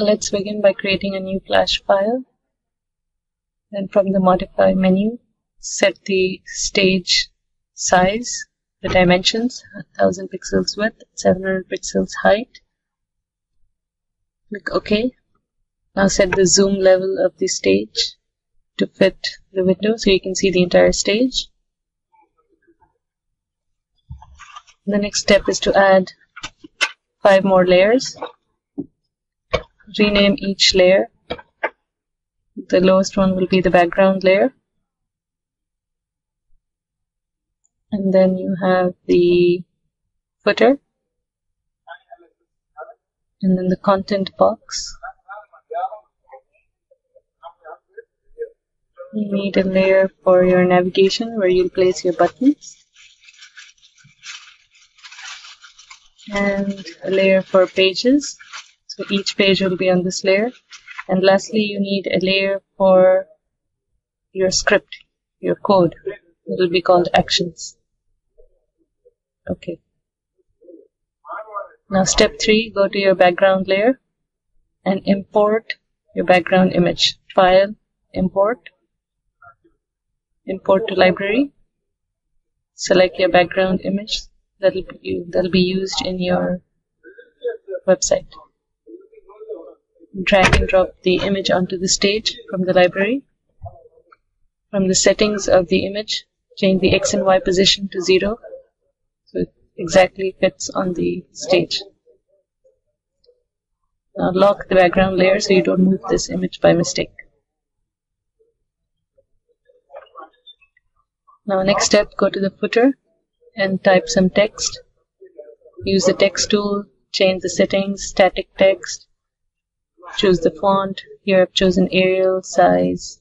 Let's begin by creating a new flash file. Then from the modify menu, set the stage size, the dimensions, 1000 pixels width, 700 pixels height. Click OK. Now set the zoom level of the stage to fit the window so you can see the entire stage. The next step is to add 5 more layers. Rename each layer. The lowest one will be the background layer. And then you have the footer. And then the content box. You need a layer for your navigation where you'll place your buttons. And a layer for pages. So each page will be on this layer. And lastly, you need a layer for your script, your code. It will be called actions. Okay. Now step 3, go to your background layer and import your background image. File, import. Import to library. Select your background image that'll be used in your website. Drag and drop the image onto the stage from the library. From the settings of the image, change the X and Y position to 0 so it exactly fits on the stage. Now lock the background layer so you don't move this image by mistake. Now next step, go to the footer and type some text. Use the text tool, change the settings, static text. Choose the font. Here I've chosen Arial, size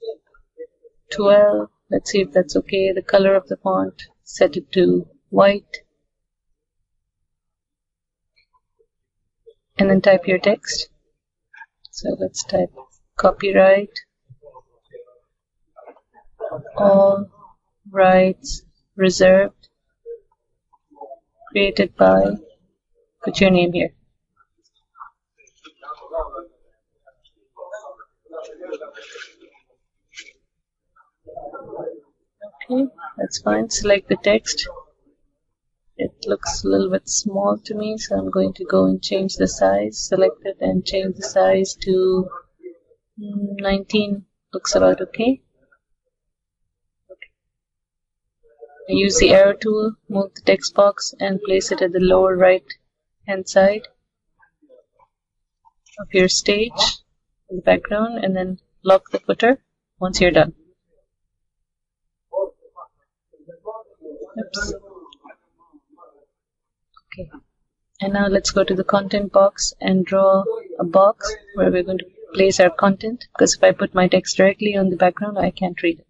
12. Let's see if that's okay. The color of the font, set it to white. And then type your text. So let's type copyright. All rights reserved. Created by. Put your name here. Okay, that's fine. Select the text. It looks a little bit small to me, so I'm going to go and change the size. Select it and change the size to 19. Looks about okay. Use the arrow tool, move the text box and place it at the lower right hand side of your stage in the background, and then lock the footer once you're done. Oops. Okay. And now let's go to the content box and draw a box where we're going to place our content, because if I put my text directly on the background, I can't read it.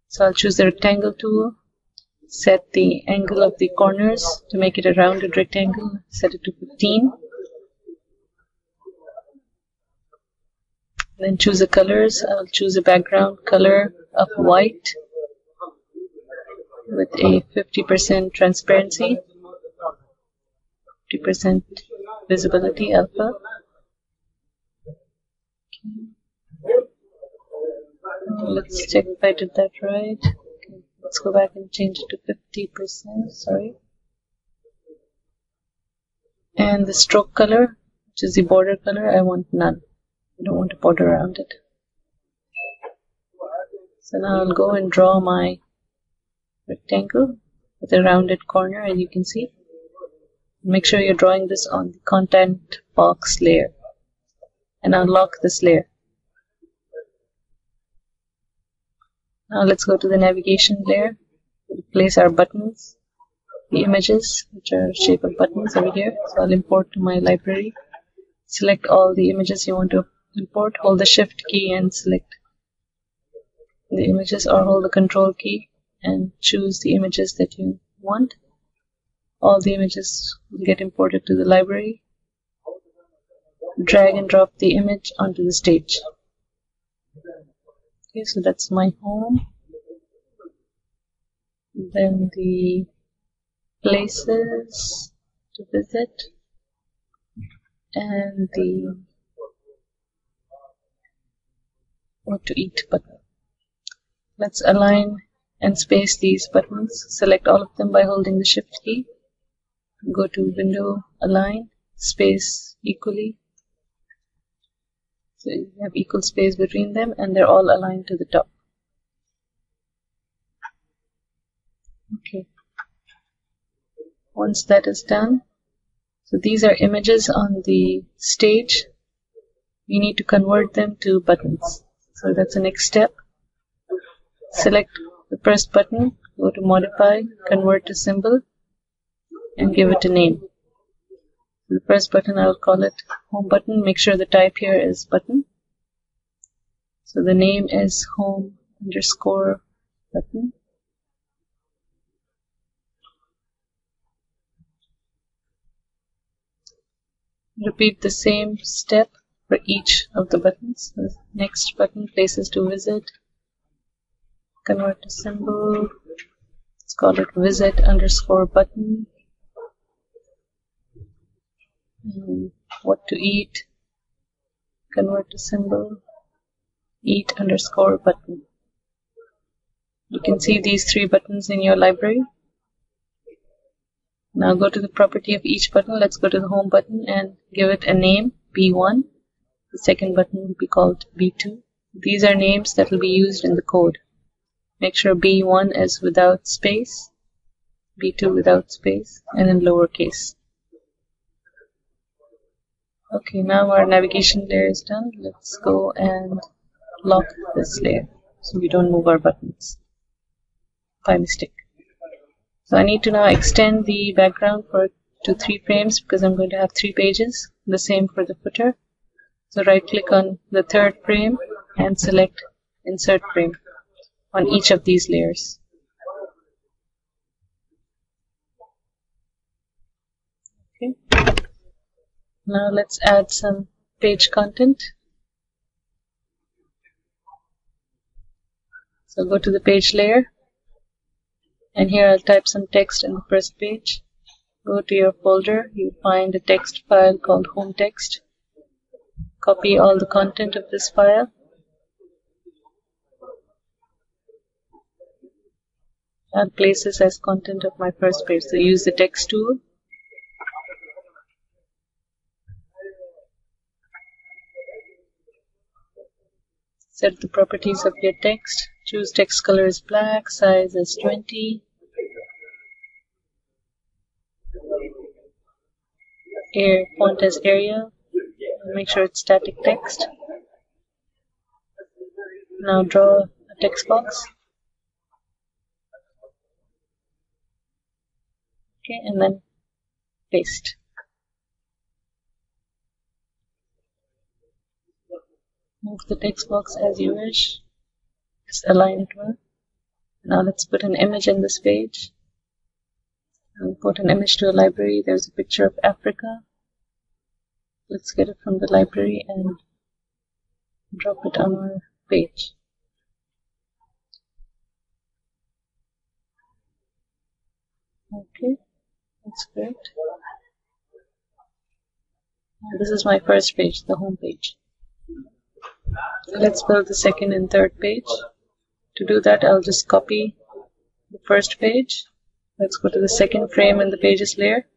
So I'll choose the rectangle tool, set the angle of the corners to make it a rounded rectangle, set it to 15. Then choose the colors. I'll choose a background color of white with a 50% transparency, 50% visibility alpha. Okay. Let's check if I did that right. Okay. Let's go back and change it to 50%, sorry. And the stroke color, which is the border color, I want none. I don't want a border around it. So now I'll go and draw my rectangle with a rounded corner, as you can see. Make sure you're drawing this on the content box layer. And I'll lock this layer. Now let's go to the navigation layer. We'll place our buttons, the images, which are shape of buttons over here. So I'll import to my library. Select all the images you want to import. Hold the shift key and select the images, or hold the control key and choose the images that you want. All the images will get imported to the library. Drag and drop the image onto the stage. Okay, so that's my home. Then the places to visit and the what to eat button. Let's align and space these buttons. Select all of them by holding the Shift key. Go to Window, Align, Space equally. So you have equal space between them and they're all aligned to the top. Okay. Once that is done, so these are images on the stage. We need to convert them to buttons. So that's the next step. Select the first button, go to Modify, Convert to Symbol, and give it a name. The first button, I'll call it Home Button. Make sure the type here is button. So the name is Home_Button. Repeat the same step for each of the buttons. The next button, Places to Visit. Convert to symbol. Let's call it Visit_Button. What to eat. Convert to symbol. Eat_Button. You can see these three buttons in your library. Now go to the property of each button. Let's go to the Home button and give it a name, B1. The second button will be called B2. These are names that will be used in the code. Make sure B1 is without space, B2 without space, and in lowercase. Okay, now our navigation layer is done. Let's go and lock this layer so we don't move our buttons by mistake. So I need to now extend the background to 3 frames because I'm going to have 3 pages. The same for the footer. So right click on the third frame and select Insert Frame on each of these layers. Okay. Now let's add some page content. So go to the page layer. And here I'll type some text in the first page. Go to your folder, you find a text file called Home Text. Copy all the content of this file. And place this as content of my first page. So use the text tool. Set the properties of your text. Choose text color as black, size as 20. Font as Arial. Make sure it's static text. Now draw a text box. Okay, and then paste. Move the text box as you wish. Just align it well. Now let's put an image in this page. And put an image to a library. There's a picture of Africa. Let's get it from the library and drop it on our page. Okay, that's great. Now this is my first page, the home page. Let's build the second and third page. To do that, I'll just copy the first page. Let's go to the second frame in the pages layer.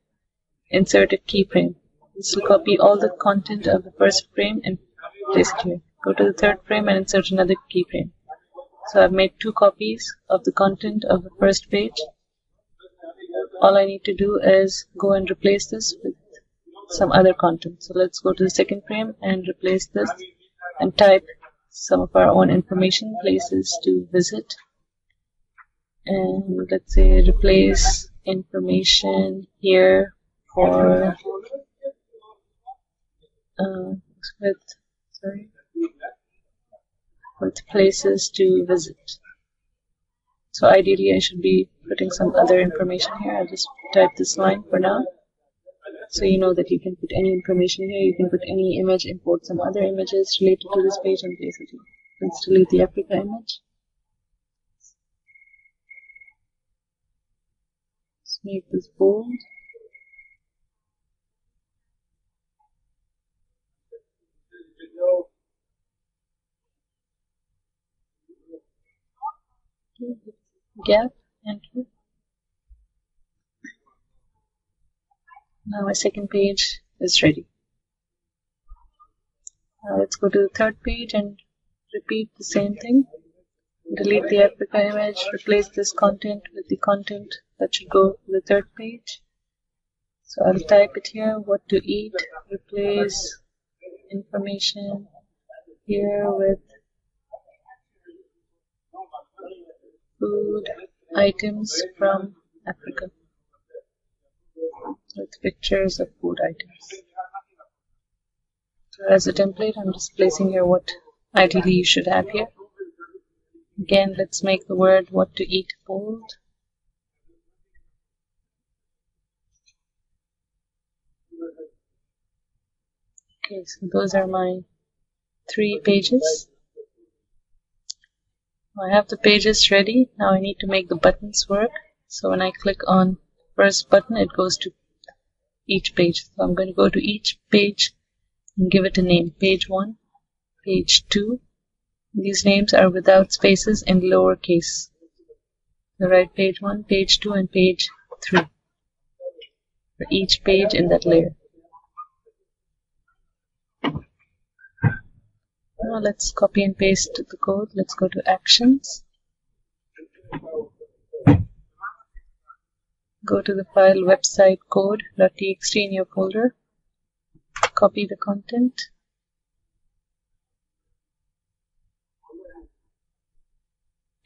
Insert a keyframe. This will copy all the content of the first frame and place it here. Go to the third frame and insert another keyframe. So I've made 2 copies of the content of the first page. All I need to do is go and replace this with some other content. So let's go to the second frame and replace this and type some of our own information, places to visit. And let's say replace information here for with places to visit. So ideally I should be putting some other information here. I'll just type this line for now. So you know that you can put any information here. You can put any image, import some other images related to this page and place it here. Let's delete the Africa image. Let's make this bold. gap, enter. Now my second page is ready. Now let's go to the third page and repeat the same thing. Delete the Africa image, replace this content with the content that should go to the third page. So I'll type it here, what to eat, replace information here with food items from Africa, with pictures of food items. So as a template, I'm just placing here what ideally you should have here. Again, let's make the word what to eat bold. Okay, so those are my 3 pages. I have the pages ready. Now I need to make the buttons work. So when I click on first button, it goes to each page. So I'm going to go to each page and give it a name. Page 1, page 2. These names are without spaces in lowercase. So write page 1, page 2, and page 3 for each page in that layer. Now let's copy and paste the code. Let's go to Actions. Go to the file website code.txt in your folder. Copy the content.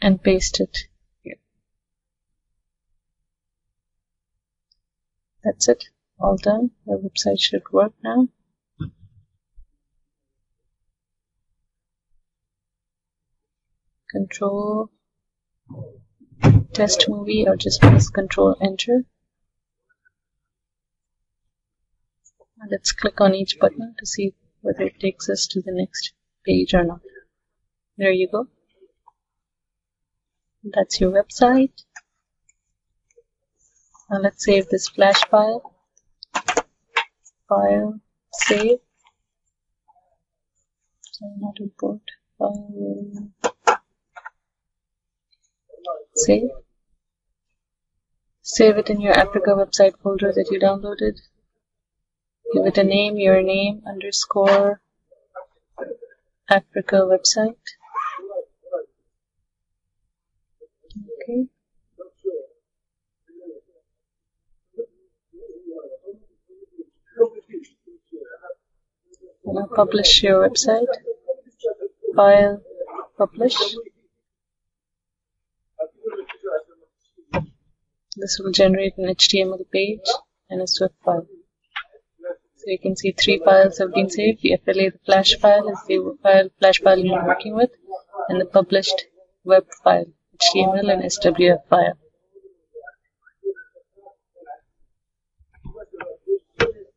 And paste it here. That's it. All done. Your website should work now. Control test movie, or just press Control Enter. And let's click on each button to see whether it takes us to the next page or not. There you go. That's your website. Now let's save this flash file. File, save. So not import. File, save. Save it in your Africa website folder that you downloaded. Give it a name, your name, underscore Africa website. Okay. Now publish your website. File, publish. This will generate an HTML page and a Swift file. So you can see 3 files have been saved. The FLA, the flash file, is the flash file you're working with, and the published web file, HTML and SWF file.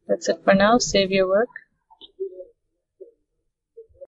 That's it for now. Save your work.